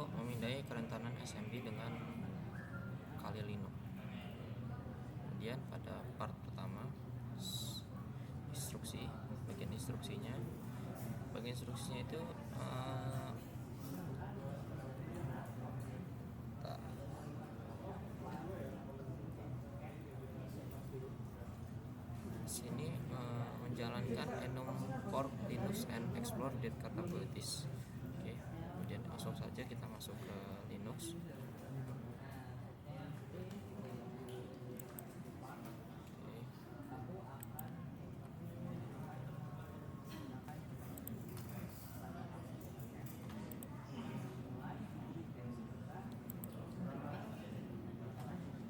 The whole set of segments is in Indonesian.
memindai kerentanan SMB dengan Kali Linux. Kemudian pada part pertama instruksi, bagian instruksinya itu sini menjalankan enum core Linux and explore that capabilities. Oke, kemudian langsung saja kita masuk ke Linux.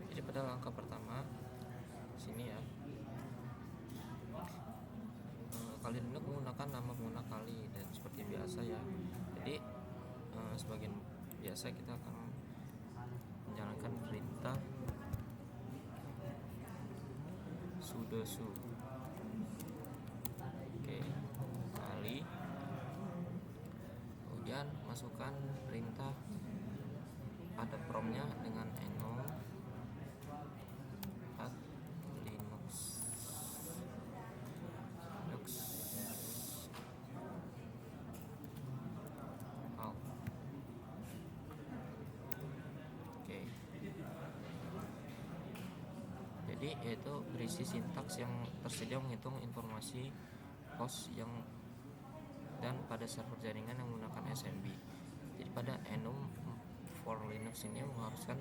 Jadi pada langkah pertama sini ya, Kali Linux menggunakan nama pengguna Kali dan seperti biasa ya. Jadi sebagian biasa kita akan menjalankan perintah sudo su. Oke, Kali. Kemudian masukkan perintah pada promnya dengan enum linux out. Oke. Jadi yaitu berisi sintaks yang tersedia menghitung informasi host yang dan pada server jaringan yang menggunakan SMB. Jadi pada enum for Linux ini mengharuskan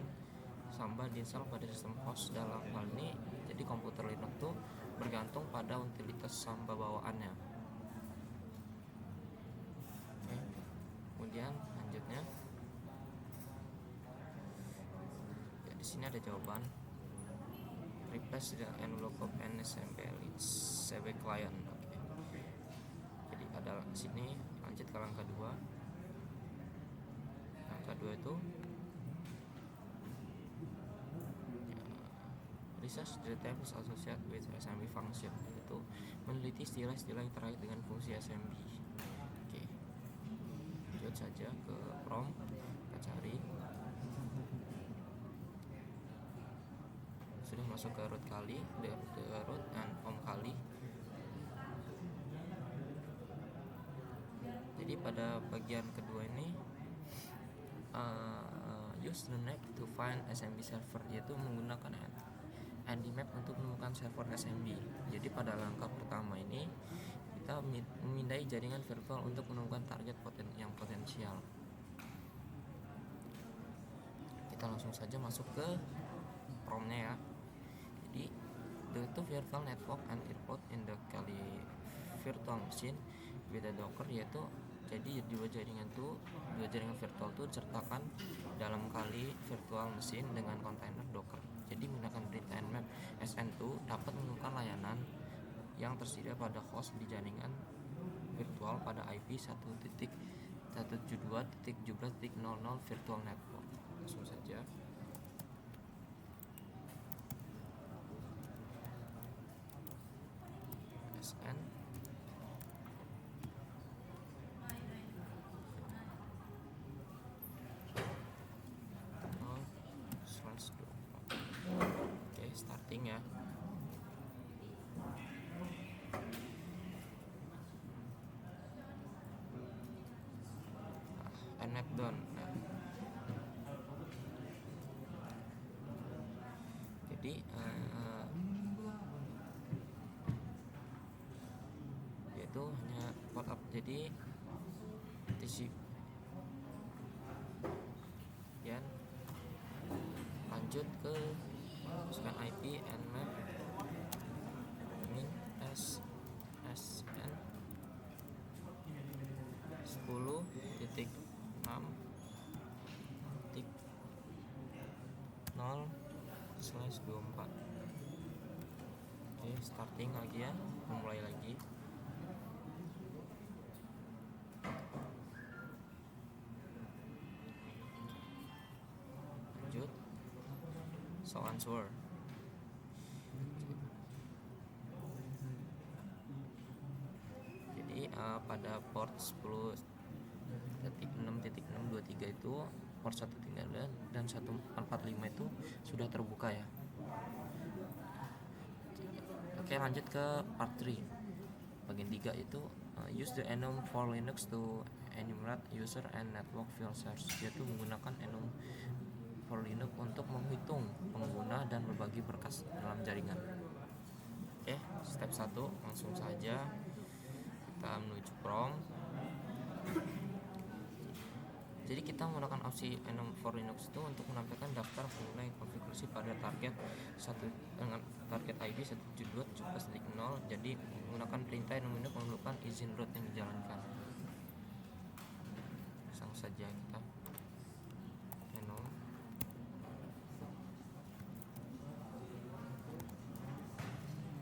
Samba diinstal pada sistem host. Dalam hal ini jadi komputer Linux itu bergantung pada utilitas Samba bawaannya. Oke. Kemudian lanjutnya ya, di sini ada jawaban replace the envelope of NSMB CB client. Oke. Jadi ada sini lanjut ke langkah 2. Langkah 2 itu research the terms associated with SMB function, yaitu meneliti istilah-istilah yang terkait dengan fungsi SMB. Oke, lanjut saja ke prompt, kita cari. Sudah masuk ke root Kali, the root and home Kali. Jadi pada bagian kedua ini use the map to find SMB server, yaitu menggunakan nmap untuk menemukan server SMB. Jadi pada langkah pertama ini kita memindai jaringan virtual untuk menemukan target yang potensial. Kita langsung saja masuk ke promnya ya. Jadi the two virtual network and airport in the Kali virtual machine with a Docker, yaitu jadi dua jaringan virtual itu disertakan dalam Kali virtual machine dengan kontainer Docker. Jadi menggunakan perintah nmap sn2 dapat menemukan layanan yang tersedia pada host di jaringan virtual pada IP 1.172.17.00 virtual network. Langsung saja. SN Oke, starting ya. Nmap down. Nah, jadi yaitu hanya port up, jadi TCP. Dan lanjut ke scan IP nmap min SSN 10.0/24. Oke, starting lagi ya, memulai lagi. Lanjut, so answer. Jadi pada port 10 1.6.623 itu port 1 tinggal dan 145 itu sudah terbuka ya. Oke, lanjut ke part 3. Bagian 3 itu use the enum for Linux to enumerate user and network file shares, yaitu menggunakan enum for Linux untuk menghitung pengguna dan berbagi berkas dalam jaringan. Oke, step 1 langsung saja kita menuju prom. Jadi kita menggunakan opsi enum for Linux itu untuk menampilkan daftar pengguna yang konfigurasi pada target satu dengan target IP 172.17.0. Jadi menggunakan perintah enum ini memerlukan izin root yang dijalankan. Langsung saja kita enum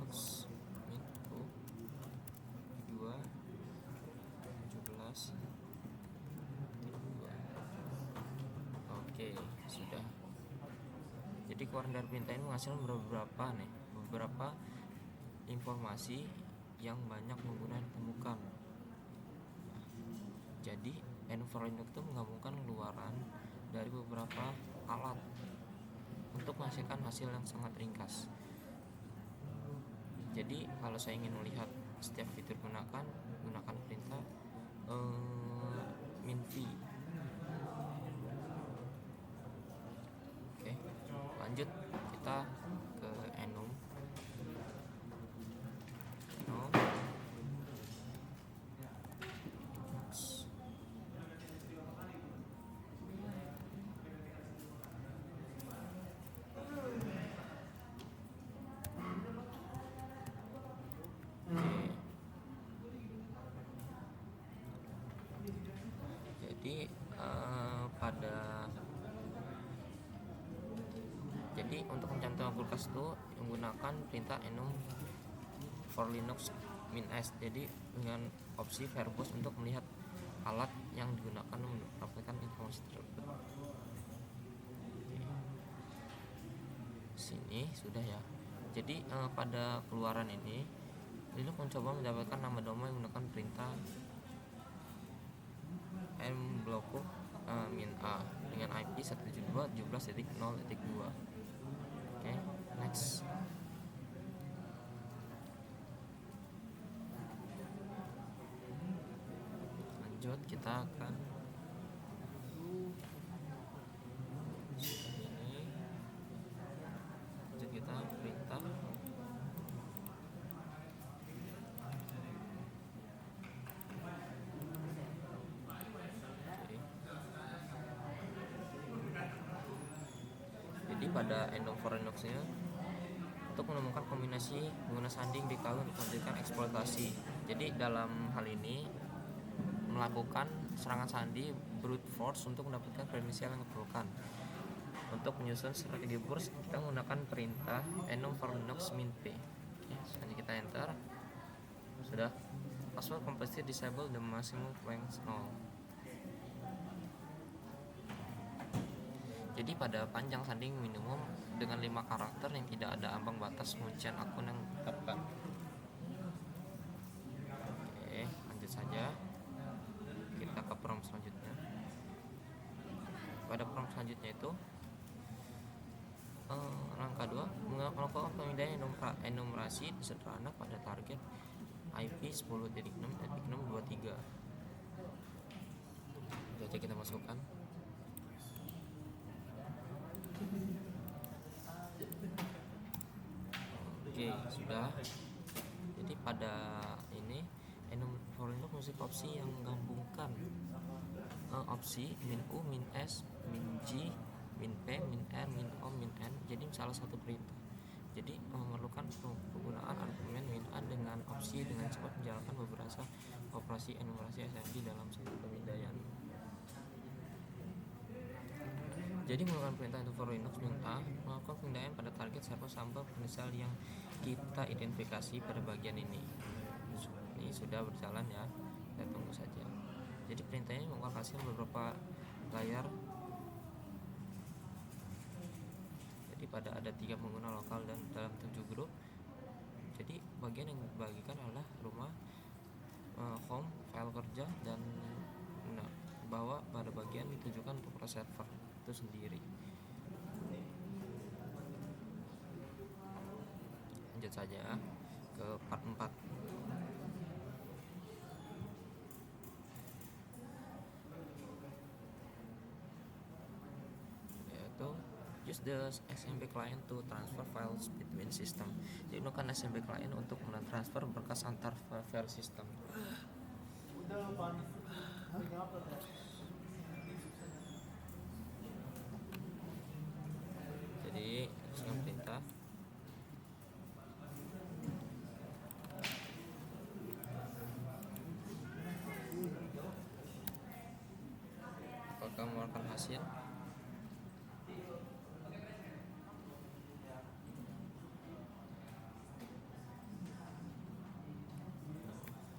box min.u 2 17. Oke, sudah. Jadi keluaran dari perintah ini menghasilkan beberapa informasi yang banyak pengguna ditemukan. Jadi enum for Linux itu menggabungkan keluaran dari beberapa alat untuk menghasilkan hasil yang sangat ringkas. Jadi kalau saya ingin melihat setiap fitur gunakan perintah minv. Oke, lanjut kita ke enum. Jadi untuk mencantumkan kulkas itu menggunakan perintah enum for Linux -s. Jadi dengan opsi verbose untuk melihat alat yang digunakan untuk mendapatkan informasi tersebut. Sini sudah ya. Jadi pada keluaran ini Linux mencoba mendapatkan nama domain menggunakan perintah mbloku -a dengan IP 172.17.0.2. Oke, next. Lanjut kita akan ini. Lanjut kita perintah pada enum for Linux-nya untuk menemukan kombinasi pengguna sandi yang dikawal untuk menghasilkan eksploitasi. Jadi dalam hal ini melakukan serangan sandi brute force untuk mendapatkan kredensial yang diperlukan. Untuk menyusun strategi burst kita menggunakan perintah enum for Linux -p. Selanjutnya kita enter. Sudah. Password completely disable the maximum length 0. Jadi pada panjang sandi minimum dengan 5 karakter yang tidak ada ambang batas penguncian akun yang ditetapkan. Oke, lanjut saja. Kita ke prompt selanjutnya. Pada prompt selanjutnya itu langkah 2 melakukan pemindahan enumerasi sederhana pada target IP 10.6.623. Jadi kita masukkan. Oke, sudah. Jadi pada ini enum for Linux musik opsi yang menggabungkan opsi -u, -s, -g, -p, -r, -o, -n. Jadi salah satu perintah. Jadi memerlukan penggunaan argumen -a dengan opsi dengan cepat menjalankan beberapa operasi enumerasi SMD dalam satu pemindaian. Jadi menggunakan perintah enum for Linux -a melakukan pemindaian pada target server sampel pengersal yang kita identifikasi pada bagian ini. Ini sudah berjalan ya, kita tunggu saja. Jadi perintahnya menghasilkan beberapa layar. Jadi pada ada 3 pengguna lokal dan dalam 7 grup. Jadi bagian yang dibagikan adalah rumah, home, file kerja, dan bahwa pada bagian ditujukan untuk server itu sendiri. Lanjut saja ke part 4. Yaitu use the SMB client to transfer files between system. Jadi gunakan SMB client untuk mentransfer berkas antar file system. Jadi dengan perintah apakah mengeluarkan hasil.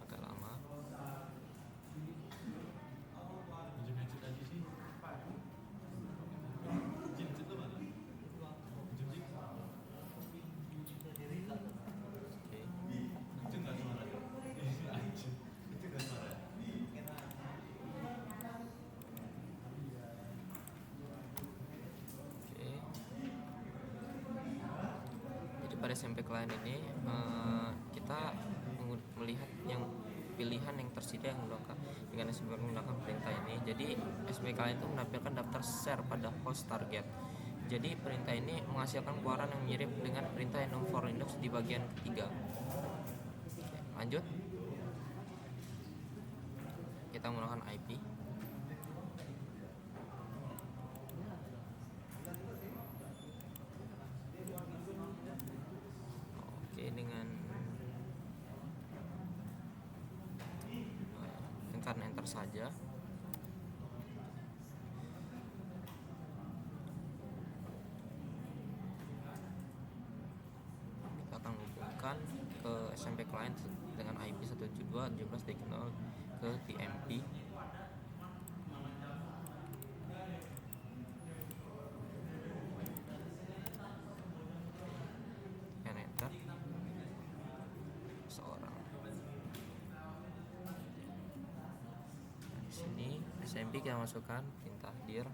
Agak lama. Pada SMP client ini kita melihat yang pilihan yang tersedia yang menggunakan dengan SMP menggunakan perintah ini. Jadi SMP client itu menampilkan daftar share pada host target. Jadi perintah ini menghasilkan keluaran yang mirip dengan perintah enum for Linux di bagian ketiga. Oke, lanjut. Kita menggunakan IP. Dengan tekan enter saja. Kita akan menghubungkan ke SMP client dengan IP 172.17.0 ke TMP. SMP kita masukkan perintah dir.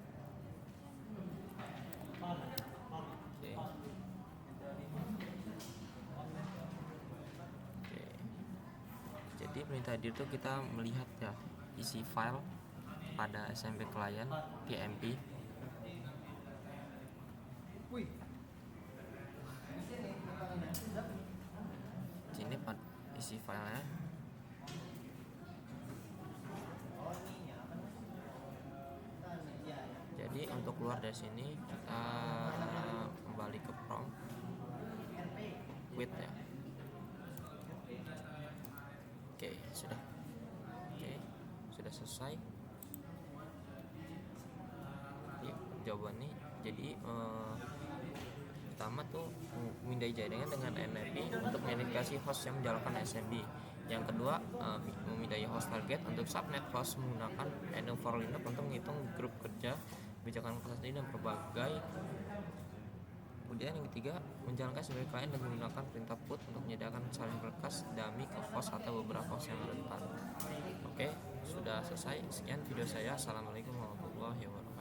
Oke. Jadi perintah dir itu kita melihat ya isi file pada SMP client PMP. Sini isi filenya. Jadi untuk keluar dari sini kita kembali ke prompt quit ya. Oke, sudah. Oke, sudah selesai. Yuk, jawabannya jadi pertama tuh memindai jaringan dengan NFI untuk mengidentifikasi host yang menjalankan SMB. Yang kedua, memindai host target untuk subnet host menggunakan enum for Linux untuk menghitung grup kerja, kebijakan custody dan berbagai. Kemudian yang ketiga, menjalankan sebagai klien dengan menggunakan perintah put untuk menyediakan salin berkas dummy ke host atau beberapa host yang rentan. Oke, sudah selesai. Sekian video saya. Assalamualaikum warahmatullahi wabarakatuh.